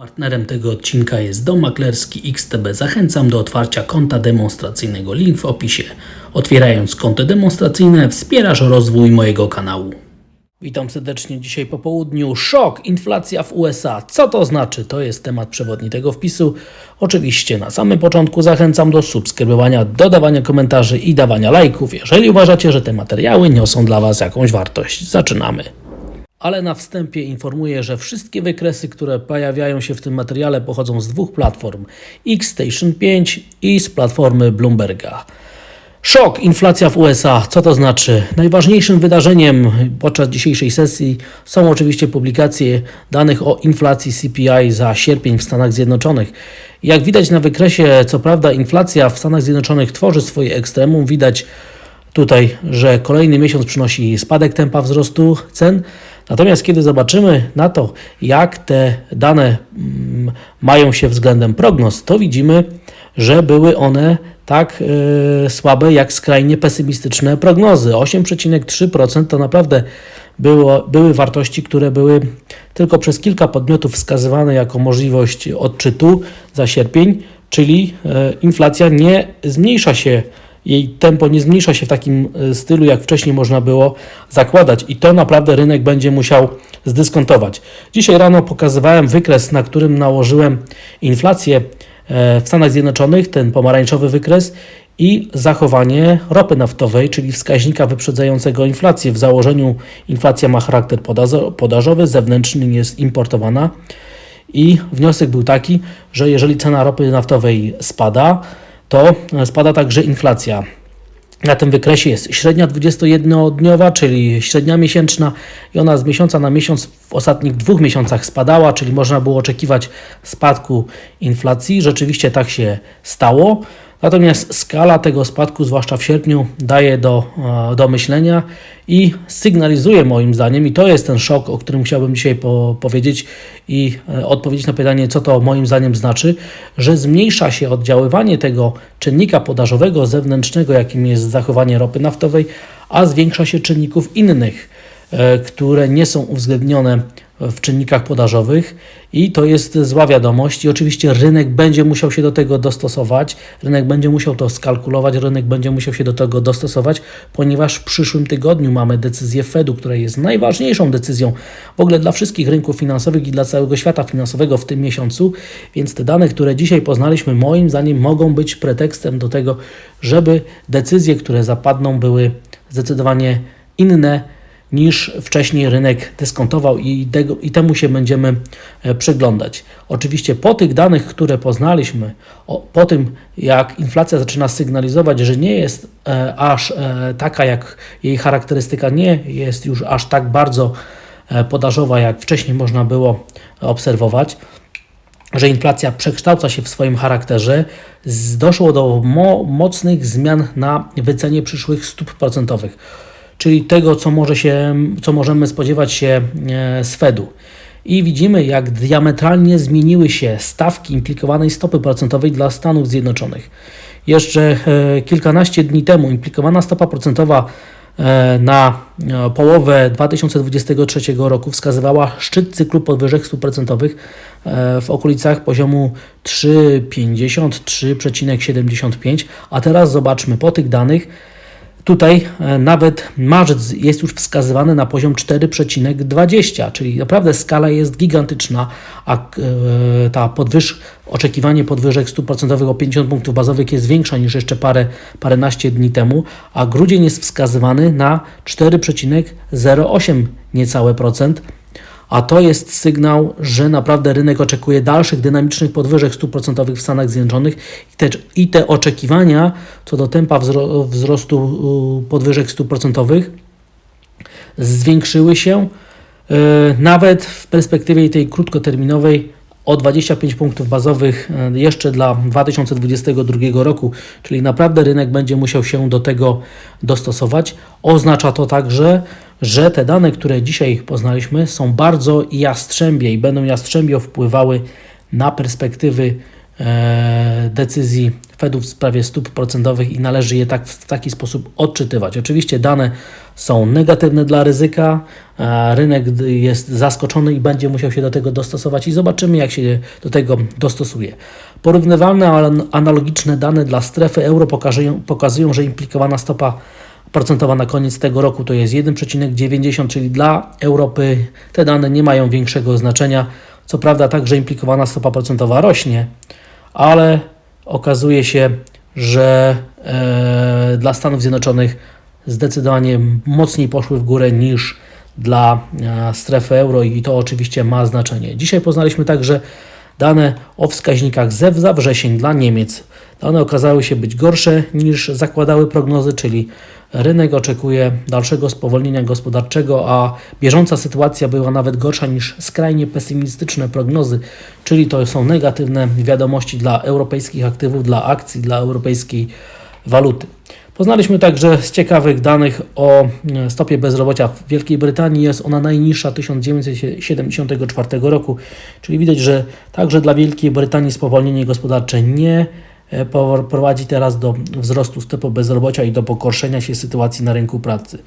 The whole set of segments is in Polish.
Partnerem tego odcinka jest Dom Maklerski XTB. Zachęcam do otwarcia konta demonstracyjnego. Link w opisie. Otwierając konto demonstracyjne wspierasz rozwój mojego kanału. Witam serdecznie dzisiaj po południu. Szok, inflacja w USA. Co to znaczy? To jest temat przewodni tego wpisu. Oczywiście na samym początku zachęcam do subskrybowania, dodawania komentarzy i dawania lajków, jeżeli uważacie, że te materiały niosą dla Was jakąś wartość. Zaczynamy. Ale na wstępie informuję, że wszystkie wykresy, które pojawiają się w tym materiale, pochodzą z dwóch platform: Xstation 5 i z platformy Bloomberga. Szok, inflacja w USA. Co to znaczy? Najważniejszym wydarzeniem podczas dzisiejszej sesji są oczywiście publikacje danych o inflacji CPI za sierpień w Stanach Zjednoczonych. Jak widać na wykresie, co prawda inflacja w Stanach Zjednoczonych tworzy swoje ekstremum. Widać tutaj, że kolejny miesiąc przynosi spadek tempa wzrostu cen. Natomiast kiedy zobaczymy na to, jak te dane mają się względem prognoz, to widzimy, że były one tak słabe jak skrajnie pesymistyczne prognozy. 8,3% to naprawdę były wartości, które były tylko przez kilka podmiotów wskazywane jako możliwość odczytu za sierpień, czyli inflacja nie zmniejsza się. Jej tempo nie zmniejsza się w takim stylu, jak wcześniej można było zakładać, i to naprawdę rynek będzie musiał zdyskontować. Dzisiaj rano pokazywałem wykres, na którym nałożyłem inflację w Stanach Zjednoczonych, ten pomarańczowy wykres, i zachowanie ropy naftowej, czyli wskaźnika wyprzedzającego inflację. W założeniu inflacja ma charakter podażowy, zewnętrzny, nie jest importowana, i wniosek był taki, że jeżeli cena ropy naftowej spada, to spada także inflacja. Na tym wykresie jest średnia 21-dniowa, czyli średnia miesięczna, i ona z miesiąca na miesiąc w ostatnich 2 miesiącach spadała, czyli można było oczekiwać spadku inflacji. Rzeczywiście tak się stało. Natomiast skala tego spadku, zwłaszcza w sierpniu, daje do myślenia i sygnalizuje moim zdaniem, i to jest ten szok, o którym chciałbym dzisiaj powiedzieć i odpowiedzieć na pytanie, co to moim zdaniem znaczy, że zmniejsza się oddziaływanie tego czynnika podażowego zewnętrznego, jakim jest zachowanie ropy naftowej, a zwiększa się czynników innych, które nie są uwzględnione w czynnikach podażowych, i to jest zła wiadomość. I oczywiście rynek będzie musiał się do tego dostosować, rynek będzie musiał to skalkulować, rynek będzie musiał się do tego dostosować, ponieważ w przyszłym tygodniu mamy decyzję Fedu, która jest najważniejszą decyzją w ogóle dla wszystkich rynków finansowych i dla całego świata finansowego w tym miesiącu, więc te dane, które dzisiaj poznaliśmy, moim zdaniem mogą być pretekstem do tego, żeby decyzje, które zapadną, były zdecydowanie inne niż wcześniej rynek dyskontował, i temu się będziemy przyglądać. Oczywiście po tych danych, które poznaliśmy, po tym jak inflacja zaczyna sygnalizować, że nie jest aż taka jak jej charakterystyka, nie jest już aż tak bardzo podażowa, jak wcześniej można było obserwować, że inflacja przekształca się w swoim charakterze, doszło do mocnych zmian na wycenie przyszłych stóp procentowych, czyli tego, co możemy spodziewać się z Fedu. I widzimy, jak diametralnie zmieniły się stawki implikowanej stopy procentowej dla Stanów Zjednoczonych. Jeszcze kilkanaście dni temu implikowana stopa procentowa na połowę 2023 roku wskazywała szczyt cyklu podwyżek stóp procentowych w okolicach poziomu 3,50, 3,75, a teraz zobaczmy, po tych danych tutaj nawet marzec jest już wskazywany na poziom 4,20, czyli naprawdę skala jest gigantyczna, a oczekiwanie podwyżek stóp procentowych o 50 punktów bazowych jest większa niż jeszcze paręnaście dni temu, a grudzień jest wskazywany na 4,08 niecałe procent. A to jest sygnał, że naprawdę rynek oczekuje dalszych dynamicznych podwyżek stóp procentowych w Stanach Zjednoczonych, i te oczekiwania co do tempa wzrostu podwyżek stóp procentowych zwiększyły się nawet w perspektywie tej krótkoterminowej o 25 punktów bazowych jeszcze dla 2022 roku, czyli naprawdę rynek będzie musiał się do tego dostosować. Oznacza to także, że te dane, które dzisiaj poznaliśmy, są bardzo jastrzębie i będą jastrzębio wpływały na perspektywy decyzji Fedu w sprawie stóp procentowych i należy je w taki sposób odczytywać. Oczywiście dane są negatywne dla ryzyka, rynek jest zaskoczony i będzie musiał się do tego dostosować i zobaczymy, jak się do tego dostosuje. Porównywalne, analogiczne dane dla strefy euro pokazują, że implikowana stopa procentowa na koniec tego roku to jest 1,90, czyli dla Europy te dane nie mają większego znaczenia. Co prawda także implikowana stopa procentowa rośnie, ale okazuje się, że dla Stanów Zjednoczonych zdecydowanie mocniej poszły w górę niż dla strefy euro i to oczywiście ma znaczenie. Dzisiaj poznaliśmy także dane o wskaźnikach ZEW za wrzesień dla Niemiec. Dane okazały się być gorsze niż zakładały prognozy, czyli rynek oczekuje dalszego spowolnienia gospodarczego, a bieżąca sytuacja była nawet gorsza niż skrajnie pesymistyczne prognozy, czyli to są negatywne wiadomości dla europejskich aktywów, dla akcji, dla europejskiej waluty. Poznaliśmy także z ciekawych danych o stopie bezrobocia w Wielkiej Brytanii. Jest ona najniższa 1974 roku, czyli widać, że także dla Wielkiej Brytanii spowolnienie gospodarcze nie prowadzi teraz do wzrostu stopy bezrobocia i do pogorszenia się sytuacji na rynku pracy.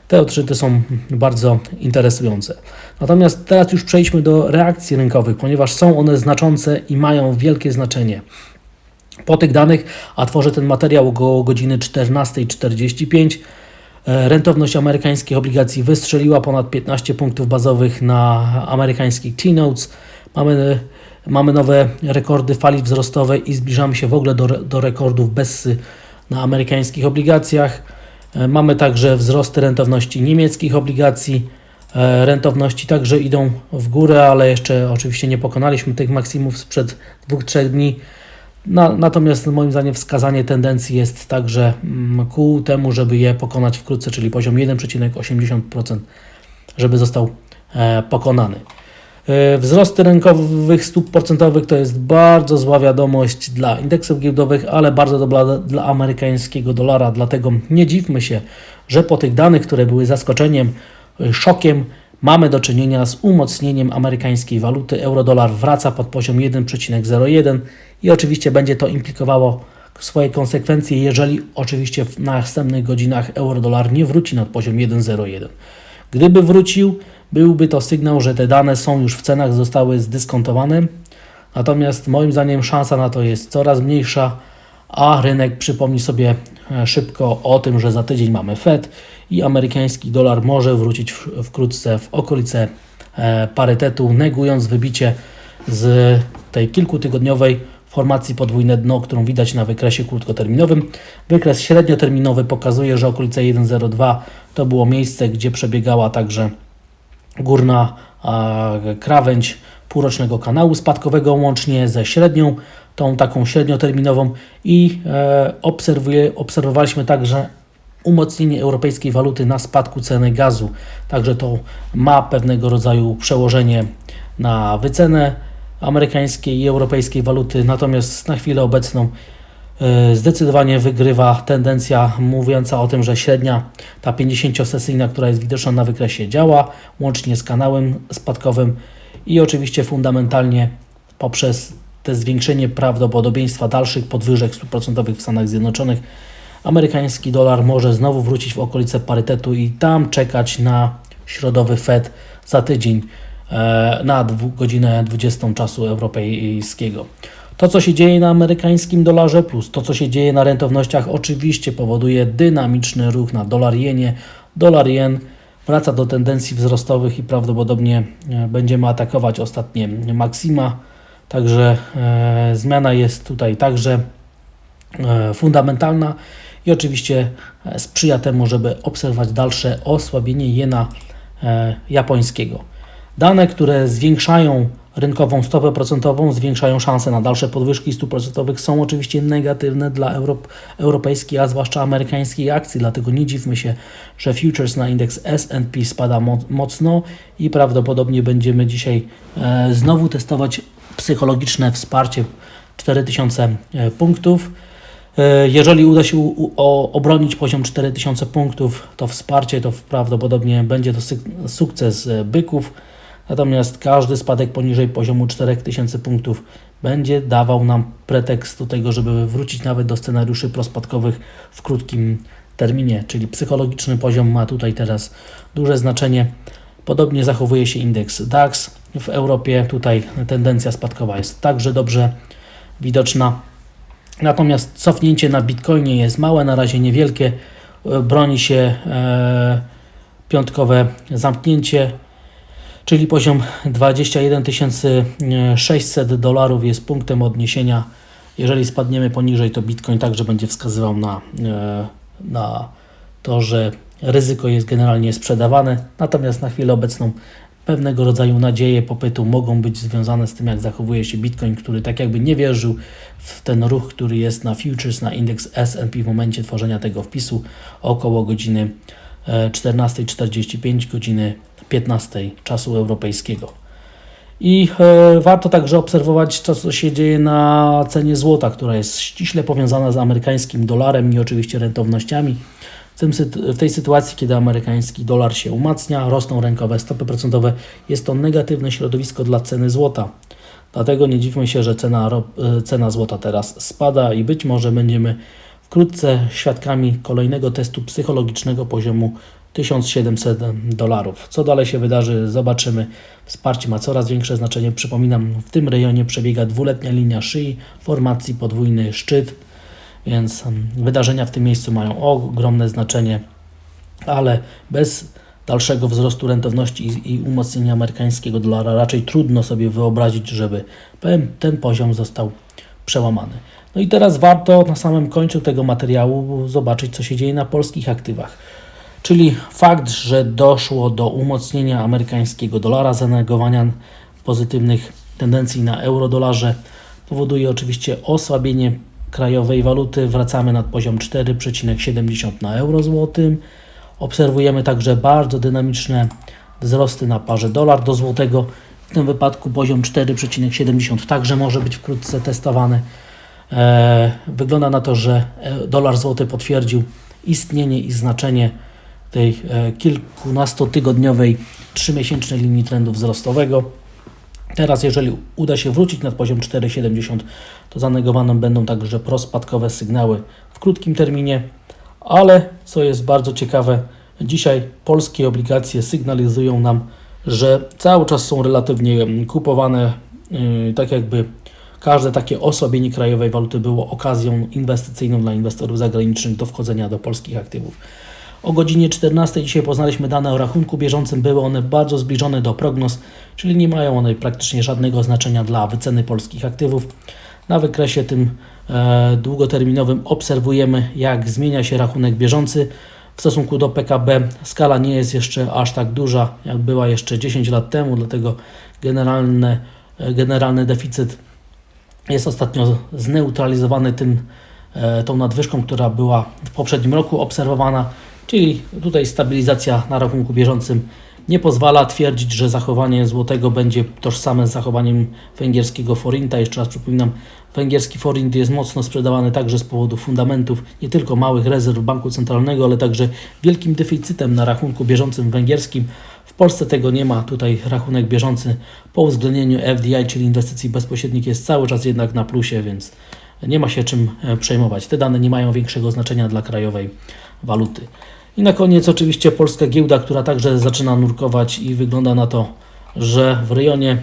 Te odczyty są bardzo interesujące. Natomiast teraz już przejdźmy do reakcji rynkowych, ponieważ są one znaczące i mają wielkie znaczenie. Po tych danych, a tworzę ten materiał około godziny 14:45, rentowność amerykańskich obligacji wystrzeliła ponad 15 punktów bazowych na amerykańskich T-Notes. Mamy nowe rekordy fali wzrostowej i zbliżamy się w ogóle do rekordów Bessy na amerykańskich obligacjach. Mamy także wzrosty rentowności niemieckich obligacji. Rentowności także idą w górę, ale jeszcze oczywiście nie pokonaliśmy tych maksimów sprzed 2-3 dni. Natomiast moim zdaniem wskazanie tendencji jest także ku temu, żeby je pokonać wkrótce, czyli poziom 1,80%, żeby został pokonany. Wzrosty rynkowych stóp procentowych to jest bardzo zła wiadomość dla indeksów giełdowych, ale bardzo dobra dla amerykańskiego dolara, dlatego nie dziwmy się, że po tych danych, które były zaskoczeniem, szokiem, mamy do czynienia z umocnieniem amerykańskiej waluty. Euro-dolar wraca pod poziom 1,01 i oczywiście będzie to implikowało swoje konsekwencje, jeżeli oczywiście w następnych godzinach euro-dolar nie wróci nad poziom 1,01. Gdyby wrócił, byłby to sygnał, że te dane są już w cenach, zostały zdyskontowane. Natomiast moim zdaniem szansa na to jest coraz mniejsza, a rynek przypomni sobie szybko o tym, że za tydzień mamy Fed i amerykański dolar może wrócić wkrótce w okolice parytetu, negując wybicie z tej kilkutygodniowej formacji podwójne dno, którą widać na wykresie krótkoterminowym. Wykres średnioterminowy pokazuje, że okolice 1,02 to było miejsce, gdzie przebiegała także górna krawędź półrocznego kanału spadkowego łącznie ze średnią, tą taką średnioterminową i obserwowaliśmy także umocnienie europejskiej waluty na spadku ceny gazu. Także to ma pewnego rodzaju przełożenie na wycenę amerykańskiej i europejskiej waluty, natomiast na chwilę obecną zdecydowanie wygrywa tendencja mówiąca o tym, że średnia, ta 50-sesyjna, która jest widoczna na wykresie, działa łącznie z kanałem spadkowym i oczywiście fundamentalnie poprzez te zwiększenie prawdopodobieństwa dalszych podwyżek stóp procentowych w Stanach Zjednoczonych amerykański dolar może znowu wrócić w okolice parytetu i tam czekać na środowy Fed za tydzień na godzinę 20 czasu europejskiego. To, co się dzieje na amerykańskim dolarze plus to, co się dzieje na rentownościach, oczywiście powoduje dynamiczny ruch na dolar-jenie. Dolar-jen wraca do tendencji wzrostowych i prawdopodobnie będziemy atakować ostatnie maksima. Także zmiana jest tutaj także fundamentalna i oczywiście sprzyja temu, żeby obserwować dalsze osłabienie jena japońskiego. Dane, które zwiększają rynkową stopę procentową, zwiększają szanse na dalsze podwyżki stóp procentowych, są oczywiście negatywne dla europejskiej, a zwłaszcza amerykańskiej akcji, dlatego nie dziwmy się, że futures na indeks S&P spada mocno i prawdopodobnie będziemy dzisiaj znowu testować psychologiczne wsparcie 4000 punktów. Jeżeli uda się obronić poziom 4000 punktów, to wsparcie to prawdopodobnie będzie to sukces byków. Natomiast każdy spadek poniżej poziomu 4000 punktów będzie dawał nam pretekst do tego, żeby wrócić nawet do scenariuszy prospadkowych w krótkim terminie, czyli psychologiczny poziom ma tutaj teraz duże znaczenie. Podobnie zachowuje się indeks DAX w Europie. Tutaj tendencja spadkowa jest także dobrze widoczna. Natomiast cofnięcie na Bitcoinie jest małe, na razie niewielkie. Broni się piątkowe zamknięcie, czyli poziom 21 600 dolarów jest punktem odniesienia. Jeżeli spadniemy poniżej, to Bitcoin także będzie wskazywał na to, że ryzyko jest generalnie sprzedawane. Natomiast na chwilę obecną pewnego rodzaju nadzieje popytu mogą być związane z tym, jak zachowuje się Bitcoin, który tak jakby nie wierzył w ten ruch, który jest na futures, na indeks S&P w momencie tworzenia tego wpisu około godziny 14:45, godziny 15 czasu europejskiego. I warto także obserwować, co się dzieje na cenie złota, która jest ściśle powiązana z amerykańskim dolarem i oczywiście rentownościami. W tej sytuacji, kiedy amerykański dolar się umacnia, rosną rynkowe stopy procentowe, jest to negatywne środowisko dla ceny złota. Dlatego nie dziwmy się, że cena złota teraz spada i być może będziemy wkrótce świadkami kolejnego testu psychologicznego poziomu 1700 dolarów. Co dalej się wydarzy, zobaczymy. Wsparcie ma coraz większe znaczenie. Przypominam, w tym rejonie przebiega dwuletnia linia szyi, formacji podwójny szczyt, więc wydarzenia w tym miejscu mają ogromne znaczenie, ale bez dalszego wzrostu rentowności i umocnienia amerykańskiego dolara raczej trudno sobie wyobrazić, żeby ten poziom został przełamany. No i teraz warto na samym końcu tego materiału zobaczyć, co się dzieje na polskich aktywach. Czyli fakt, że doszło do umocnienia amerykańskiego dolara, zanegowania pozytywnych tendencji na euro-dolarze powoduje oczywiście osłabienie krajowej waluty. Wracamy nad poziom 4,70 na euro złotym. Obserwujemy także bardzo dynamiczne wzrosty na parze dolar do złotego. W tym wypadku poziom 4,70 także może być wkrótce testowany. Wygląda na to, że dolar złoty potwierdził istnienie i znaczenie tej kilkunastotygodniowej, 3-miesięcznej linii trendu wzrostowego. Teraz, jeżeli uda się wrócić nad poziom 4,70, to zanegowane będą także prospadkowe sygnały w krótkim terminie, ale co jest bardzo ciekawe, dzisiaj polskie obligacje sygnalizują nam, że cały czas są relatywnie kupowane, tak jakby każde takie osłabienie krajowej waluty było okazją inwestycyjną dla inwestorów zagranicznych do wchodzenia do polskich aktywów. O godzinie 14 dzisiaj poznaliśmy dane o rachunku bieżącym. Były one bardzo zbliżone do prognoz, czyli nie mają one praktycznie żadnego znaczenia dla wyceny polskich aktywów. Na wykresie tym długoterminowym obserwujemy, jak zmienia się rachunek bieżący w stosunku do PKB. Skala nie jest jeszcze aż tak duża, jak była jeszcze 10 lat temu, dlatego generalny deficyt jest ostatnio zneutralizowany tą nadwyżką, która była w poprzednim roku obserwowana. Czyli tutaj stabilizacja na rachunku bieżącym nie pozwala twierdzić, że zachowanie złotego będzie tożsame z zachowaniem węgierskiego forinta. Jeszcze raz przypominam, węgierski forint jest mocno sprzedawany także z powodu fundamentów, nie tylko małych rezerw banku centralnego, ale także wielkim deficytem na rachunku bieżącym węgierskim. W Polsce tego nie ma. Tutaj rachunek bieżący po uwzględnieniu FDI, czyli inwestycji bezpośrednich, jest cały czas jednak na plusie, więc nie ma się czym przejmować. Te dane nie mają większego znaczenia dla krajowej waluty. I na koniec oczywiście polska giełda, która także zaczyna nurkować i wygląda na to, że w rejonie,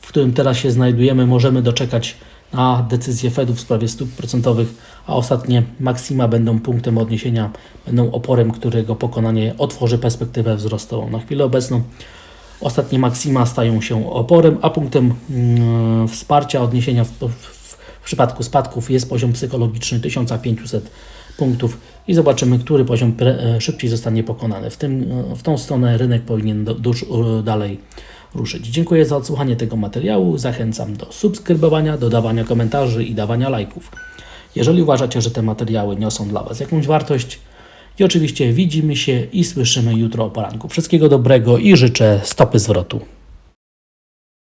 w którym teraz się znajdujemy, możemy doczekać na decyzję Fedu w sprawie stóp procentowych, a ostatnie maksima będą punktem odniesienia, będą oporem, którego pokonanie otworzy perspektywę wzrostową. Na chwilę obecną ostatnie maksima stają się oporem, a punktem wsparcia, odniesienia w przypadku spadków jest poziom psychologiczny 1500 punktów i zobaczymy, który poziom szybciej zostanie pokonany. W tą stronę rynek powinien dalej ruszyć. Dziękuję za odsłuchanie tego materiału. Zachęcam do subskrybowania, dodawania komentarzy i dawania lajków. Jeżeli uważacie, że te materiały niosą dla Was jakąś wartość, i oczywiście widzimy się i słyszymy jutro o poranku. Wszystkiego dobrego i życzę stopy zwrotu.